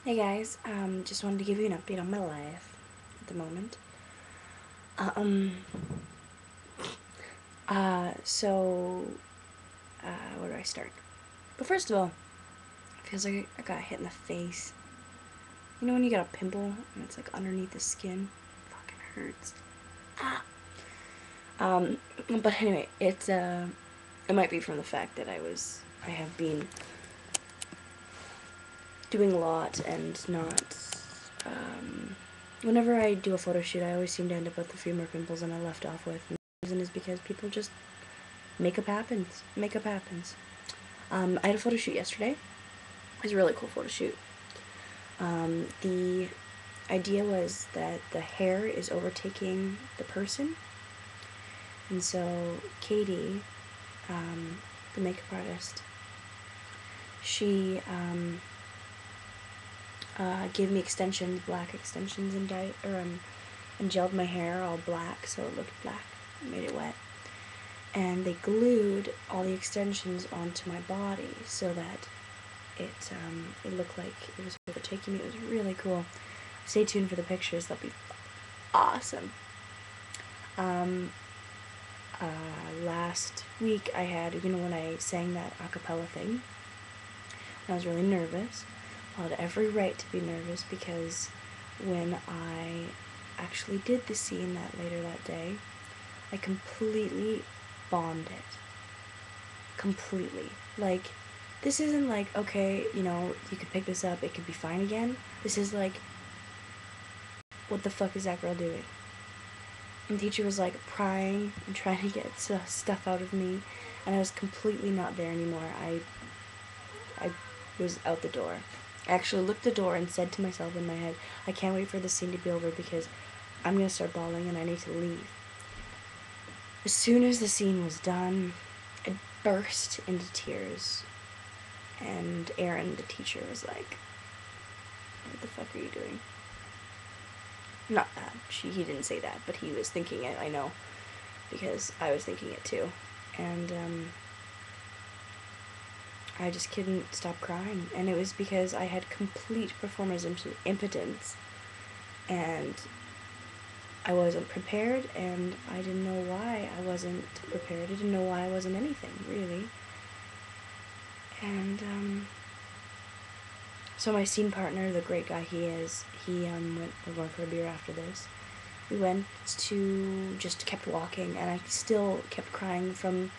Hey guys, just wanted to give you an update on my life at the moment. Um, so, where do I start? But first of all, it feels like I got hit in the face. You know when you got a pimple and it's like underneath the skin? It fucking hurts. Ah! But anyway, it might be from the fact that I have been doing a lot and not, whenever I do a photo shoot, I always seem to end up with a few more pimples than I left off with. And the reason is because people just makeup happens. Makeup happens. I had a photo shoot yesterday. It was a really cool photo shoot. The idea was that the hair is overtaking the person. And so Katie, the makeup artist, she gave me extensions, black extensions, and gelled my hair all black so it looked black, made it wet. And they glued all the extensions onto my body so that it looked like it was overtaking me. It was really cool. Stay tuned for the pictures. They'll be awesome. Last week I had, when I sang that a cappella thing, I was really nervous. I had every right to be nervous because when I actually did the scene later that day, I completely bombed it. Completely. Like, this isn't like, okay, you could pick this up, it could be fine again. This is like, what the fuck is that girl doing? And the teacher was like prying and trying to get stuff out of me, and I was completely not there anymore. I was out the door. I actually looked the door and said to myself in my head, I can't wait for this scene to be over because I'm gonna start bawling and I need to leave. As soon as the scene was done, I burst into tears. And Aaron, the teacher, was like, what the fuck are you doing? Not that. He didn't say that, but he was thinking it, I know. Because I was thinking it too. And, I just couldn't stop crying. And it was because I had complete performer's impotence. And I wasn't prepared, and I didn't know why I wasn't prepared. I didn't know why I wasn't anything, really. And, so my scene partner, the great guy he is, we're going for a beer after this. We went to, just kept walking, and I still kept crying from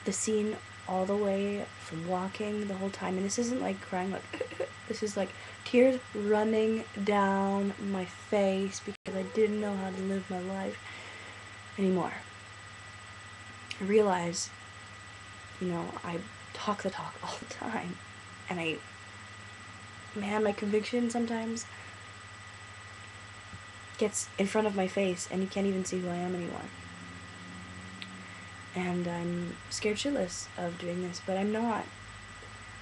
the scene all the way, from walking the whole time. And this isn't like crying like, this is like tears running down my face because I didn't know how to live my life anymore. I realize, I talk the talk all the time, and my conviction sometimes gets in front of my face and you can't even see who I am anymore. And I'm scared shitless of doing this, but I'm not.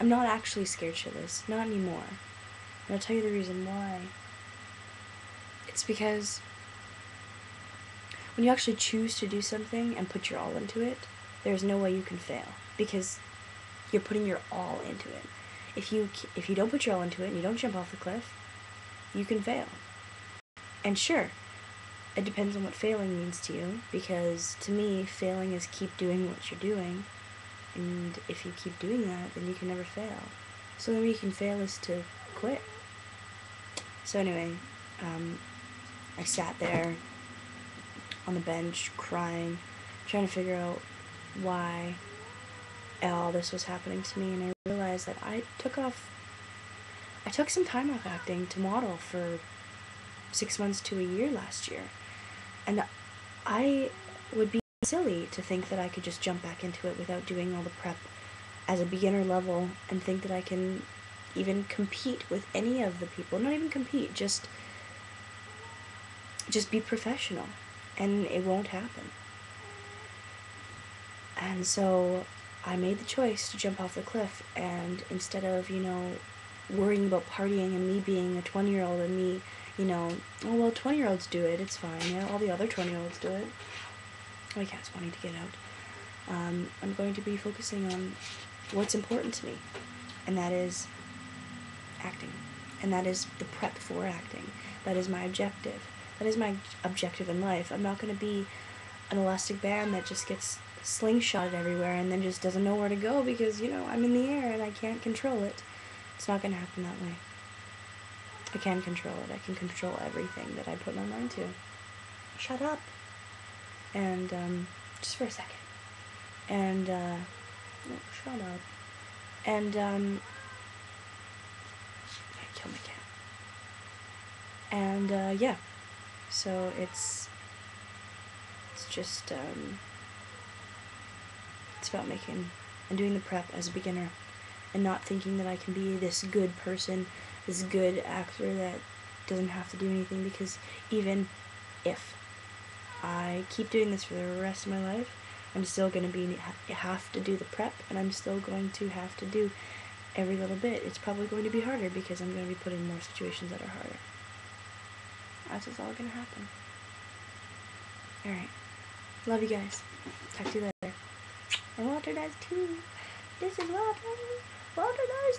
I'm not actually scared shitless, not anymore. And I'll tell you the reason why. It's because when you actually choose to do something and put your all into it, there's no way you can fail because you're putting your all into it. If you don't put your all into it and you don't jump off the cliff, you can fail. And sure, it depends on what failing means to you, because to me, failing is keep doing what you're doing, and if you keep doing that, then you can never fail. So the only way you can fail is to quit. So anyway, I sat there on the bench crying, trying to figure out why all this was happening to me, and I realized that I took some time off acting to model for 6 months to a year last year. And I would be silly to think that I could just jump back into it without doing all the prep as a beginner level and think that I can even compete with any of the people. Not even compete, just be professional. And it won't happen. And so I made the choice to jump off the cliff, and instead of, worrying about partying and me being a 20-year-old and me, oh, well, 20-year-olds do it, it's fine, all the other 20-year-olds do it. My cat's wanting to get out. I'm going to be focusing on what's important to me, and that is acting. And that is the prep for acting. That is my objective. That is my objective in life. I'm not going to be an elastic band that just gets slingshotted everywhere and then just doesn't know where to go because, I'm in the air and I can't control it. It's not going to happen that way. I can control it. I can control everything that I put my mind to. Shut up. And, just for a second. And, no, shut up. And, I killed my cat. And, yeah. So it's just, it's about making and doing the prep as a beginner and not thinking that I can be this good person, this good actor that doesn't have to do anything, because even if I keep doing this for the rest of my life, I'm still going to have to do the prep, and I'm still going to have to do every little bit. It's probably going to be harder because I'm going to be put in more situations that are harder. That's just all going to happen. Alright. Love you guys. Talk to you later. And Walter does too. This is Walter. Walter does